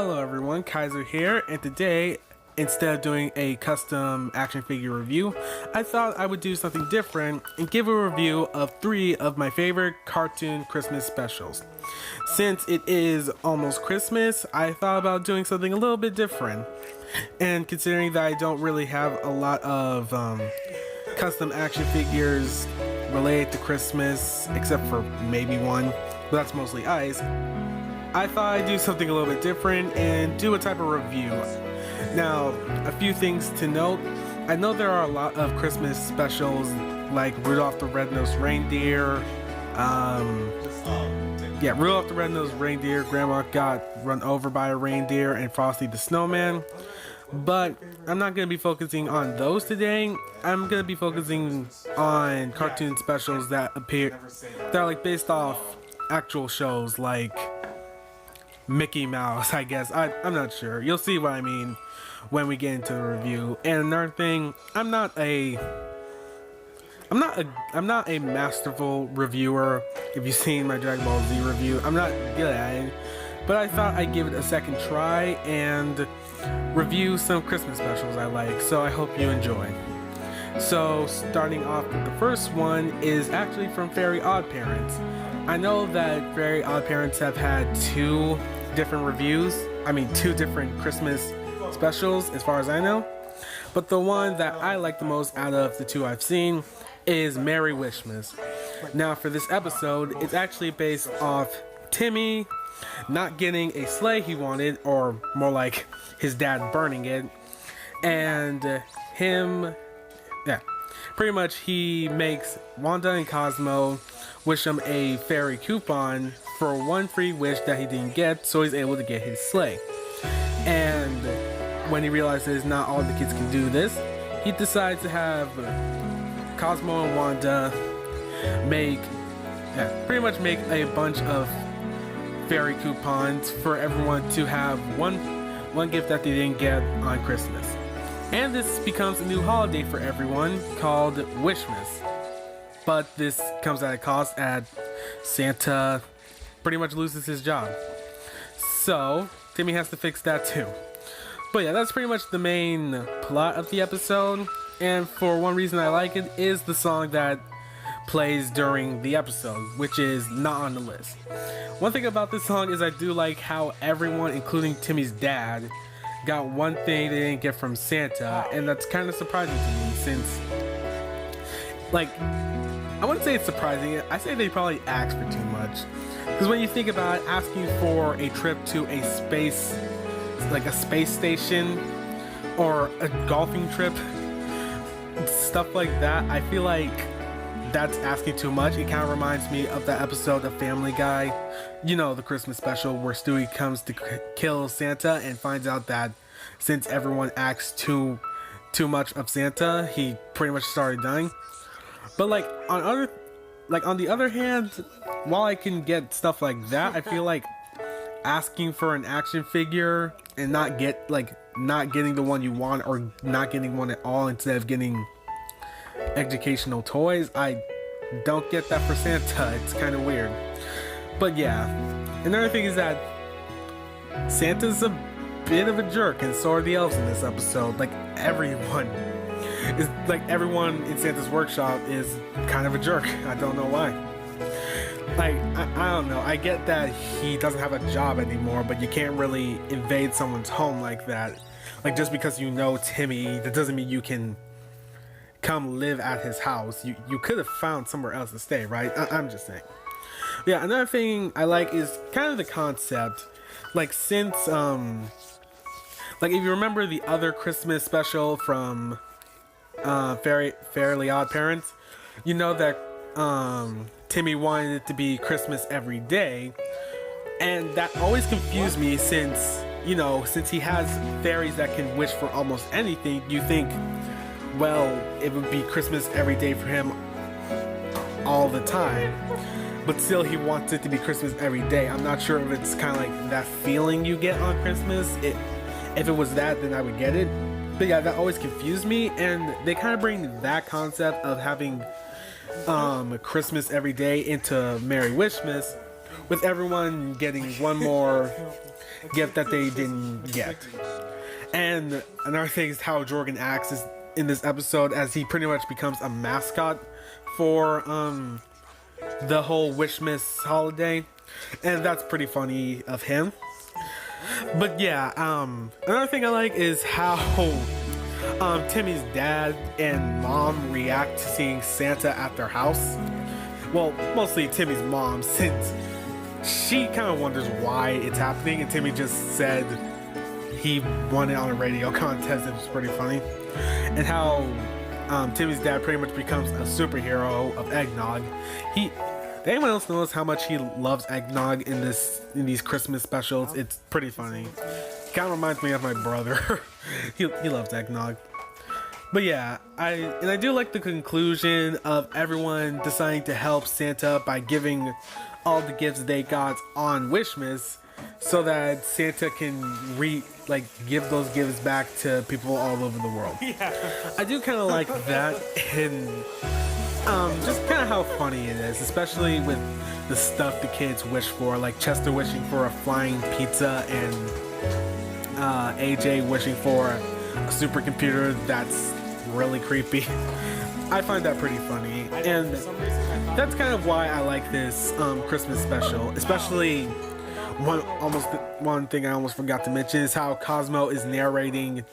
Hello everyone, Kaiser here, and today, instead of doing a custom action figure review, I thought I would do something different and give a review of 3 of my favorite cartoon Christmas specials. Since it is almost Christmas, I thought about doing something a little bit different. And considering that I don't really have a lot of custom action figures related to Christmas, except for maybe one, but that's mostly ice, I thought I'd do something a little bit different and do a type of review. Now, a few things to note. I know there are a lot of Christmas specials like Rudolph the Red-Nosed Reindeer, Rudolph the Red-Nosed Reindeer, Grandma got run over by a reindeer, and Frosty the Snowman. But I'm not going to be focusing on those today. I'm going to be focusing on cartoon specials that are like based off actual shows like Mickey Mouse, I guess. I'm not sure. You'll see what I mean when we get into the review. And another thing, I'm not a masterful reviewer. If you've seen my Dragon Ball Z review, I'm not good at it. But I thought I'd give it a second try and review some Christmas specials I like. So I hope you enjoy. So starting off with the first one is actually from Very Oddparents. I know that Very Oddparents have had 2 different reviews. I mean 2 different Christmas specials as far as I know. But the one that I like the most out of the 2 I've seen is Merry Wishmas. Now for this episode, it's actually based off Timmy not getting a sleigh he wanted, or more like his dad burning it. And pretty much he makes Wanda and Cosmo wish him a fairy coupon for 1 free wish that he didn't get, so he's able to get his sleigh. And when he realizes not all the kids can do this, he decides to have Cosmo and Wanda pretty much make a bunch of fairy coupons for everyone to have one gift that they didn't get on Christmas. And this becomes a new holiday for everyone called Wishmas. But this comes at a cost as Santa pretty much loses his job. So Timmy has to fix that too. But yeah, that's pretty much the main plot of the episode. And for one reason I like it is the song that plays during the episode, which is not on the list. One thing about this song is I do like how everyone, including Timmy's dad, got one thing they didn't get from Santa, and that's kind of surprising to me since, like, I wouldn't say it's surprising, I say they probably asked for too much. Because when you think about it, asking for a trip to a space station, or a golfing trip, stuff like that, I feel like that's asking too much. It kind of reminds me of that episode of Family Guy, you know, the Christmas special where Stewie comes to kill Santa and finds out that since everyone asks too much of Santa, he pretty much started dying. But on the other hand, while I can get stuff like that, I feel like asking for an action figure and not getting the one you want, or not getting one at all instead of getting educational toys, I don't get that for Santa. It's kind of weird. But yeah, another thing is that Santa's a bit of a jerk, and so are the elves in this episode. Everyone in Santa's workshop is kind of a jerk. I don't know why. I don't know. I get that he doesn't have a job anymore, but you can't really invade someone's home like that. Just because you know Timmy, that doesn't mean you can come live at his house. You could have found somewhere else to stay, right? I'm just saying. Yeah, another thing I like is kind of the concept. Since if you remember the other Christmas special from Fairly Odd Parents, you know that Timmy wanted it to be Christmas every day, and that always confused me since he has fairies that can wish for almost anything. You think, well, it would be Christmas every day for him all the time, but still he wants it to be Christmas every day. I'm not sure if it's kind of like that feeling you get on Christmas. If it was that, then I would get it. But yeah, that always confused me, and they kind of bring that concept of having Christmas every day into Merry Wishmas, with everyone getting one more gift that they didn't get. And another thing is how Jorgen acts is in this episode, as he pretty much becomes a mascot for the whole Wishmas holiday, and that's pretty funny of him. But yeah, another thing I like is how Timmy's dad and mom react to seeing Santa at their house. Well, mostly Timmy's mom, since she kind of wonders why it's happening, and Timmy just said he won it on a radio contest. It was pretty funny. And how Timmy's dad pretty much becomes a superhero of eggnog. Did anyone else notice how much he loves eggnog in these Christmas specials? It's pretty funny. Kind of reminds me of my brother. he loves eggnog. But yeah, I do like the conclusion of everyone deciding to help Santa by giving all the gifts they got on Wishmas, so that Santa can give those gifts back to people all over the world. Yeah. I do kind of like that, and just kind of how funny it is, especially with the stuff the kids wish for, like Chester wishing for a flying pizza and AJ wishing for a supercomputer that's really creepy. I find that pretty funny, and that's kind of why I like this Christmas special. Especially one thing I almost forgot to mention is how Cosmo is narrating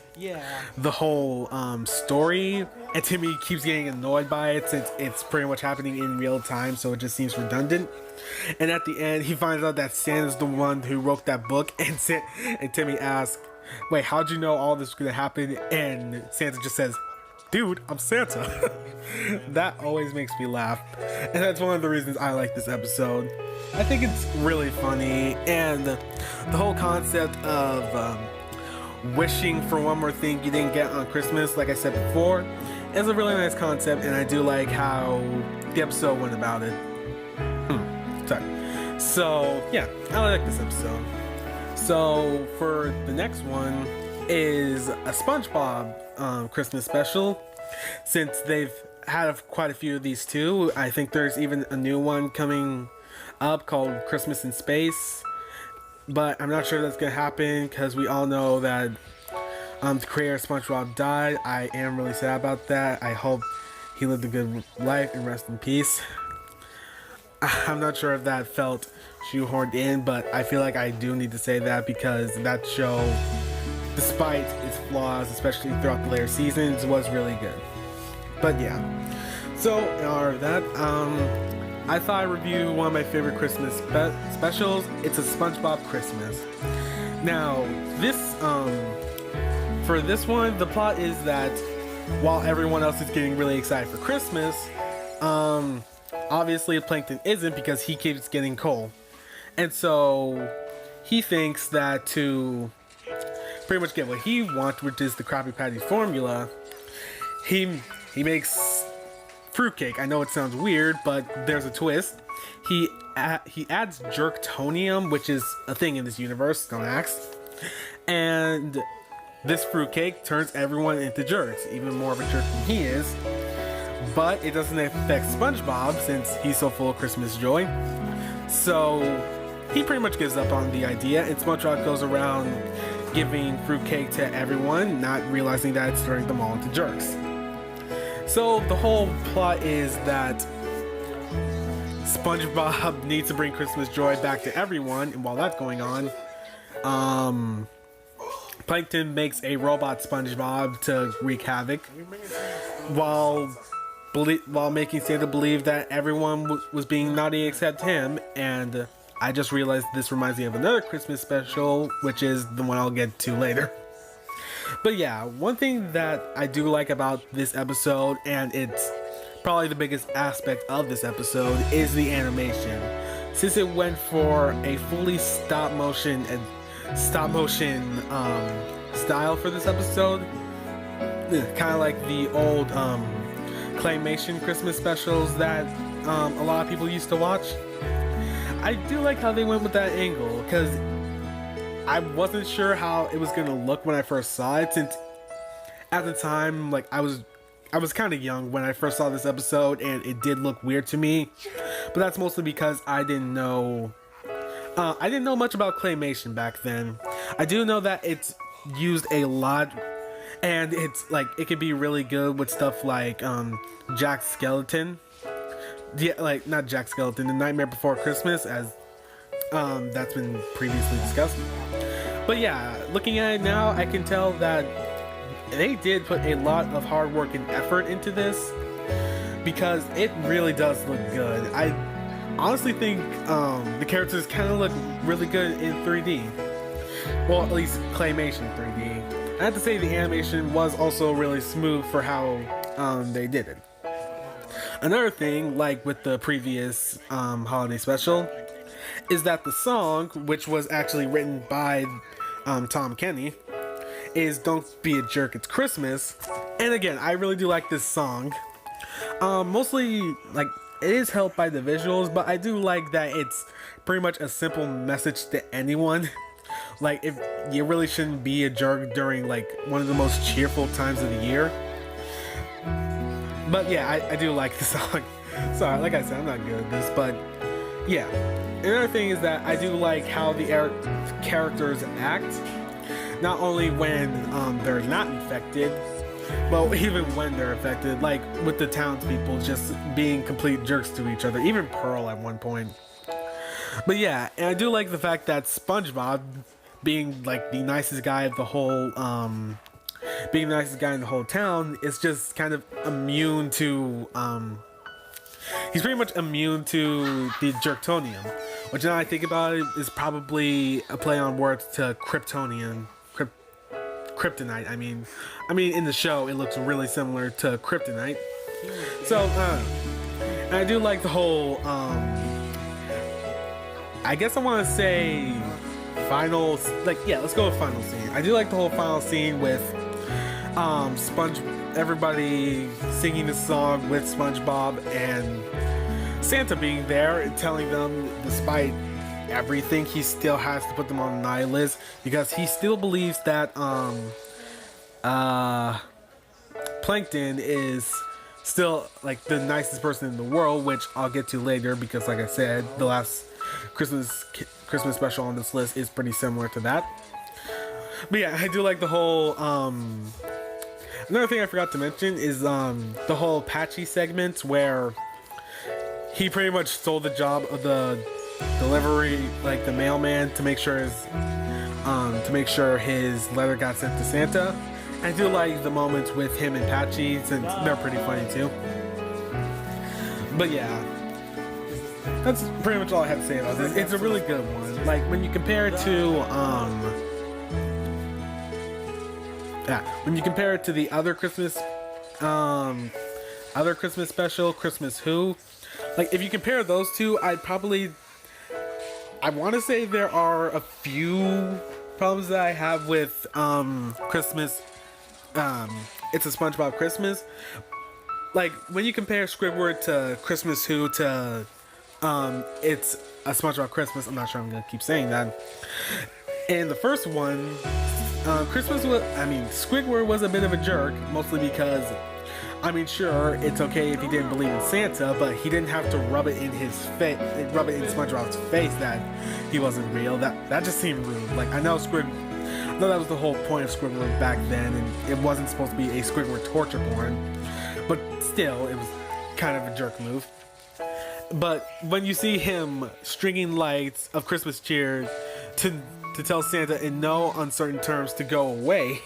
the whole story, and Timmy keeps getting annoyed by it since it's pretty much happening in real time, so it just seems redundant. And at the end, he finds out that Santa's the one who wrote that book, and Timmy asks, "Wait, how'd you know all this was gonna happen?" And Santa just says, "Dude, I'm Santa." That always makes me laugh, and that's one of the reasons I like this episode. I think it's really funny, and the whole concept of wishing for one more thing you didn't get on Christmas, like I said before, is a really nice concept, and I do like how the episode went about it. Sorry. So yeah, I like this episode. So for the next one is a SpongeBob Christmas special. Since they've had quite a few of these too, I think there's even a new one coming up called Christmas in Space, but I'm not sure that's gonna happen because we all know that the creator of SpongeBob died. I am really sad about that. I hope he lived a good life and rest in peace. I'm not sure if that felt shoehorned in, but I feel like I do need to say that because that show, despite its flaws, especially throughout the later seasons, was really good. But yeah, so in honor of that, I thought I'd review one of my favorite Christmas specials. It's a SpongeBob Christmas. Now, for this one, the plot is that while everyone else is getting really excited for Christmas, obviously Plankton isn't, because he keeps getting coal. And so he thinks that to pretty much get what he wants, which is the Krabby Patty formula, he makes fruitcake. I know it sounds weird, but there's a twist. He adds jerktonium, which is a thing in this universe, don't ask. And this fruitcake turns everyone into jerks, even more of a jerk than he is. But it doesn't affect SpongeBob since he's so full of Christmas joy. So he pretty much gives up on the idea, and SpongeBob goes around giving fruitcake to everyone, not realizing that it's turning them all into jerks. So the whole plot is that SpongeBob needs to bring Christmas joy back to everyone, and while that's going on, Plankton makes a robot SpongeBob to wreak havoc, while making Santa believe that everyone was being naughty except him. And I just realized this reminds me of another Christmas special, which is the one I'll get to later. But yeah, one thing that I do like about this episode, and it's probably the biggest aspect of this episode, is the animation. Since it went for a fully stop motion style for this episode, kind of like the old claymation Christmas specials that a lot of people used to watch. I do like how they went with that angle, because I wasn't sure how it was gonna look when I first saw it, since at the time, like, I was kind of young when I first saw this episode, and it did look weird to me. But that's mostly because I didn't know I didn't know much about claymation back then. I do know that it's used a lot, and it's like it could be really good with stuff like Jack Skeleton. Yeah, like not Jack Skeleton, The Nightmare Before Christmas, as that's been previously discussed. But yeah, looking at it now, I can tell that they did put a lot of hard work and effort into this, because it really does look good. I honestly think the characters kind of look really good in 3D. Well, at least claymation 3D. I have to say the animation was also really smooth for how they did it. Another thing, like with the previous holiday special, is that the song, which was actually written by Tom Kenny, is Don't Be a Jerk, It's Christmas. And again, I really do like this song. Mostly, like, it is helped by the visuals, but I do like that it's pretty much a simple message to anyone. Like, if you really shouldn't be a jerk during, like, one of the most cheerful times of the year. But yeah, I do like the song. Sorry, like I said, I'm not good at this, but yeah. Another thing is that I do like how the characters act. Not only when they're not infected, but even when they're affected, like with the townspeople just being complete jerks to each other, even Pearl at one point. But yeah, and I do like the fact that SpongeBob, being like the nicest guy of the whole, being the nicest guy in the whole town, is just kind of immune to, he's pretty much immune to the Jerktonium, which now I think about it is probably a play on words to Kryptonian. Kryptonite, I mean in the show it looks really similar to Kryptonite. So and I do like the whole I guess I want to say final, like, yeah, let's go with final scene. I do like the whole final scene with everybody singing the song with SpongeBob and Santa being there and telling them, despite everything, he still has to put them on the nihilist because he still believes that Plankton is still like the nicest person in the world, which I'll get to later because, like I said, the last Christmas special on this list is pretty similar to that. But yeah, I do like the whole another thing I forgot to mention is the whole Patchy segment where he pretty much stole the job of the delivery, like the mailman, to make sure his letter got sent to Santa. I do like the moments with him and Patchy, since they're pretty funny too. But yeah, that's pretty much all I have to say about this. It's a really good one. Like when you compare it to the other Christmas special, Christmas Who, like if you compare those two, I want to say there are a few problems that I have with Christmas. It's a SpongeBob Christmas. Like when you compare Squidward to Christmas Who to it's a SpongeBob Christmas. I'm not sure I'm gonna keep saying that. In the first one, Squidward was a bit of a jerk, mostly because, sure, it's okay if he didn't believe in Santa, but he didn't have to rub it in SpongeBob's face that he wasn't real. That just seemed rude. Like, I know that was the whole point of Squidward back then, and it wasn't supposed to be a Squidward torture porn, but still, it was kind of a jerk move. But when you see him stringing lights of Christmas cheer to tell Santa in no uncertain terms to go away,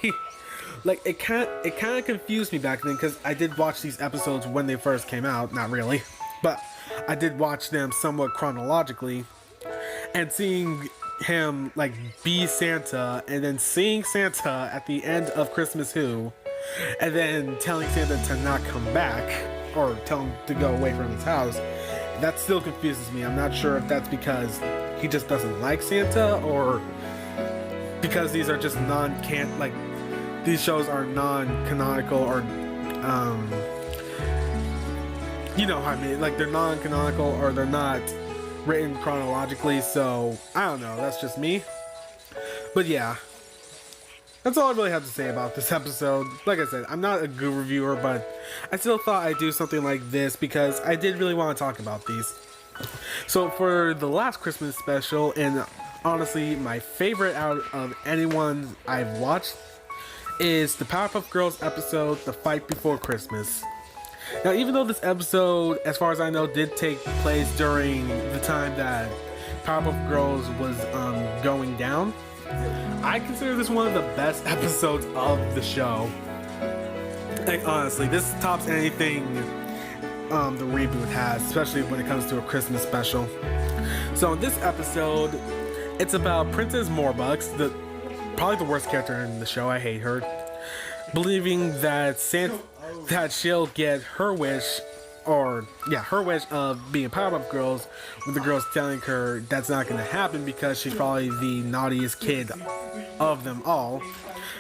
like it kind of confused me back then, because I did watch these episodes when they first came out. Not really, but I did watch them somewhat chronologically, and seeing him like be Santa and then seeing Santa at the end of Christmas Who and then telling Santa to not come back or tell him to go away from his house, that still confuses me. I'm not sure if that's because he just doesn't like Santa or because these are just these shows are non-canonical, or you know what I mean, like they're non-canonical or they're not written chronologically. So I don't know, that's just me. But yeah, that's all I really have to say about this episode. Like I said, I'm not a good reviewer, but I still thought I'd do something like this because I did really want to talk about these. So for the last Christmas special, and honestly my favorite out of anyone I've watched, is the Powerpuff Girls episode, The Fight Before Christmas. Now, even though this episode, as far as I know, did take place during the time that Powerpuff Girls was going down, I consider this one of the best episodes of the show. Like, honestly, this tops anything the reboot has, especially when it comes to a Christmas special. So in this episode, it's about Princess Morbucks, probably the worst character in the show. I hate her. Believing that she'll get her wish, her wish of being Powerpuff Girls, with the girls telling her that's not going to happen because she's probably the naughtiest kid of them all.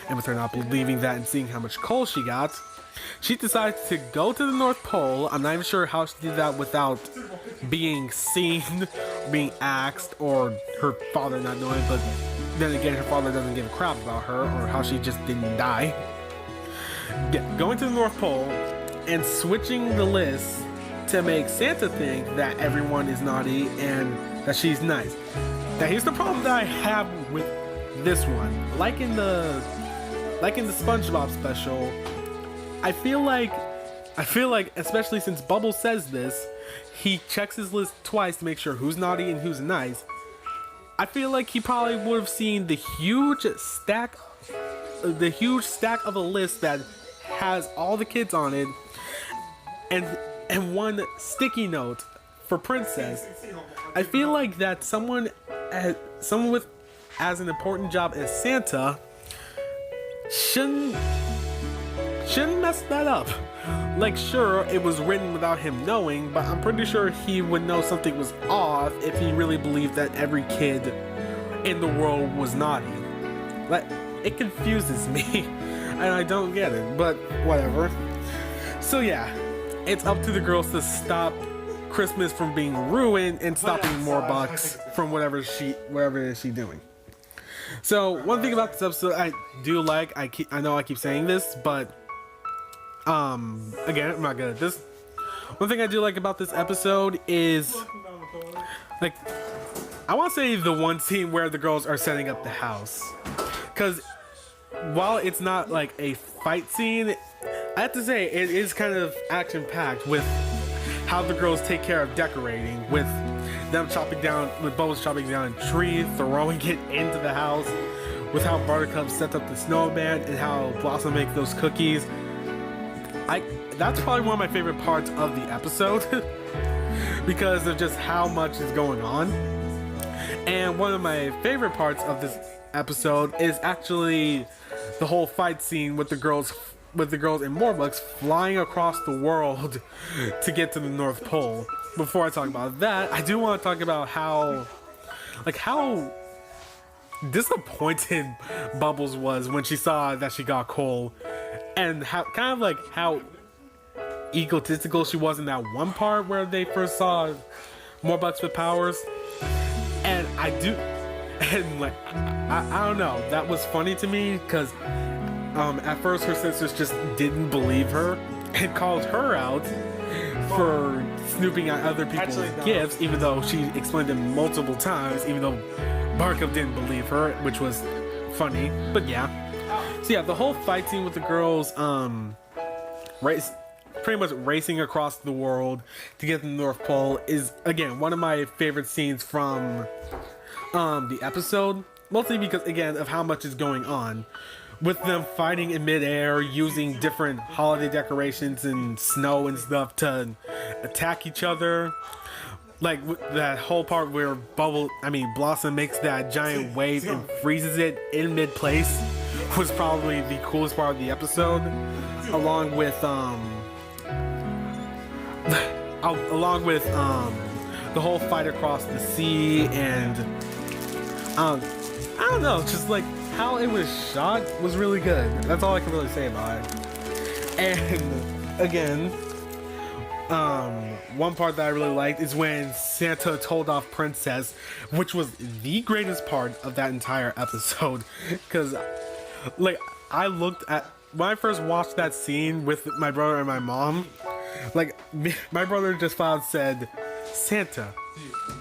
And with her not believing that and seeing how much coal she got, she decides to go to the North Pole. I'm not even sure how she did that without being seen, being axed, or her father not knowing, but then again, her father doesn't give a crap about her, or how she just didn't die. Going to the North Pole and switching the list to make Santa think that everyone is naughty and that she's nice. Now here's the problem that I have with this one. Like in the SpongeBob special, I feel like, especially since Bubbles says this, he checks his list twice to make sure who's naughty and who's nice. I feel like he probably would have seen the huge stack of a list that has all the kids on it, and one sticky note for Princess. I feel like that someone with as an important job as Santa shouldn't mess that up. Like, sure, it was written without him knowing, but I'm pretty sure he would know something was off if he really believed that every kid in the world was naughty. Like, it confuses me, and I don't get it, but whatever. So yeah, it's up to the girls to stop Christmas from being ruined and stopping Morbucks from whatever is she doing. So one thing about this episode I do like, I know I keep saying this, but again, I'm not good at this. One thing I do like about this episode is, like, I want to say the one scene where the girls are setting up the house, because while it's not like a fight scene, I have to say it is kind of action-packed with how the girls take care of decorating, with them with Bubbles chopping down a tree, throwing it into the house, with how Buttercup sets up the snowman, and how Blossom makes those cookies. That's probably one of my favorite parts of the episode because of just how much is going on. And one of my favorite parts of this episode is actually the whole fight scene with the girls and Morbucks flying across the world to get to the North Pole. Before I talk about that, I do want to talk about how disappointed Bubbles was when she saw that she got coal, and how egotistical she was in that one part where they first saw Morbucks with powers. And I don't know, that was funny to me because at first her sisters just didn't believe her and called her out for snooping at other people's gifts, even though she explained it multiple times, even though Buttercup didn't believe her, which was funny. But yeah, so yeah, the whole fight scene with the girls pretty much racing across the world to get to the North Pole is, again, one of my favorite scenes from the episode, mostly because, again, of how much is going on, with them fighting in midair, using different holiday decorations and snow and stuff to attack each other. Like that whole part where Blossom makes that giant wave and freezes it in mid-place was probably the coolest part of the episode, along with the whole fight across the sea, and I don't know, just like how it was shot was really good. That's all I can really say about it. And again, one part that I really liked is when Santa told off Princess, which was the greatest part of that entire episode, because like when I first watched that scene with my brother and my mom, like my brother just flat out said, Santa,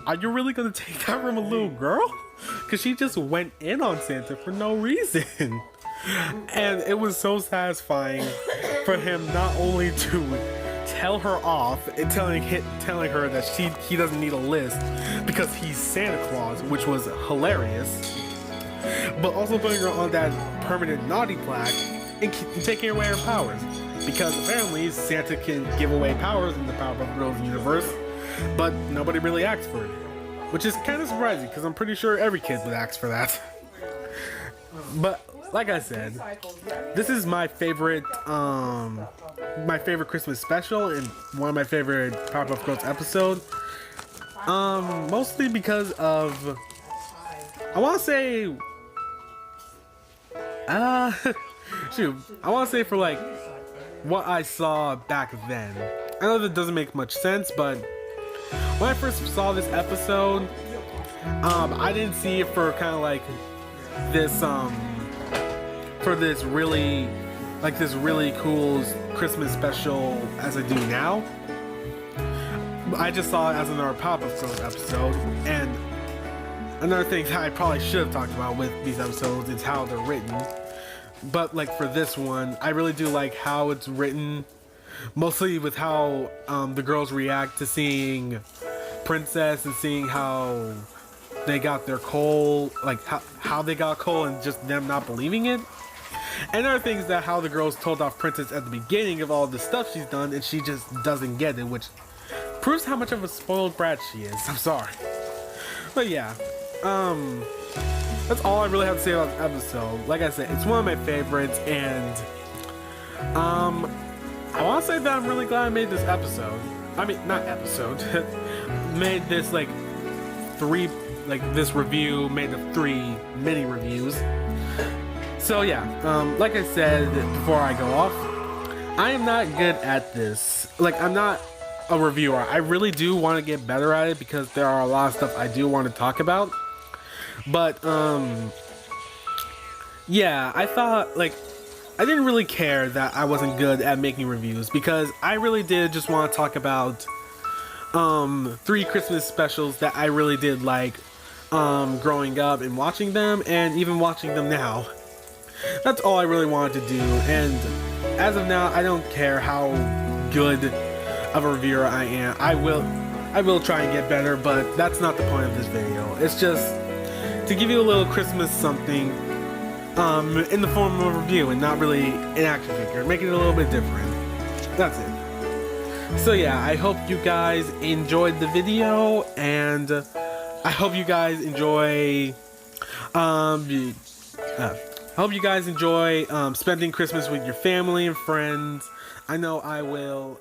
are you really gonna take that from a little girl? Because she just went in on Santa for no reason. And it was so satisfying for him not only to tell her off and telling her that he doesn't need a list because he's Santa Claus, which was hilarious, but also putting her on that permanent naughty plaque and taking away her powers. Because apparently Santa can give away powers in the Powerpuff Girls universe, but nobody really asked for it. Which is kind of surprising, because I'm pretty sure every kid would ask for that. But like I said, this is my favorite Christmas special and one of my favorite Powerpuff Girls episodes. Mostly because of, I want to say, shoot, I want to say for like what I saw back then. I know that doesn't make much sense, but when I first saw this episode, I didn't see it for kind of like this, for this really cool Christmas special as I do now. I just saw it as another Powerpuff Girls episode, and another thing that I probably should have talked about with these episodes is how they're written. But like for this one, I really do like how it's written, mostly with how the girls react to seeing Princess and seeing how they got their coal, like how they got coal and just them not believing it. And other things that how the girls told off Princess at the beginning of all the stuff she's done and she just doesn't get it, which proves how much of a spoiled brat she is. I'm sorry. But yeah, that's all I really have to say about the episode. Like I said, it's one of my favorites, and I want to say that I'm really glad I made this episode. I mean, not episode. Made this this review, made the 3 mini reviews. So yeah, like I said before I go off, I am not good at this. Like, I'm not a reviewer. I really do want to get better at it because there are a lot of stuff I do want to talk about. But yeah, I thought, like, I didn't really care that I wasn't good at making reviews because I really did just want to talk about 3 Christmas specials that I really did like growing up and watching them, and even watching them now. That's all I really wanted to do, and as of now, I don't care how good of a reviewer I am. I will try and get better, but that's not the point of this video. It's just to give you a little Christmas something in the form of a review and not really an action figure. Make it a little bit different. That's it. So yeah, I hope you guys enjoyed the video, and I hope you guys enjoy spending Christmas with your family and friends. I know I will.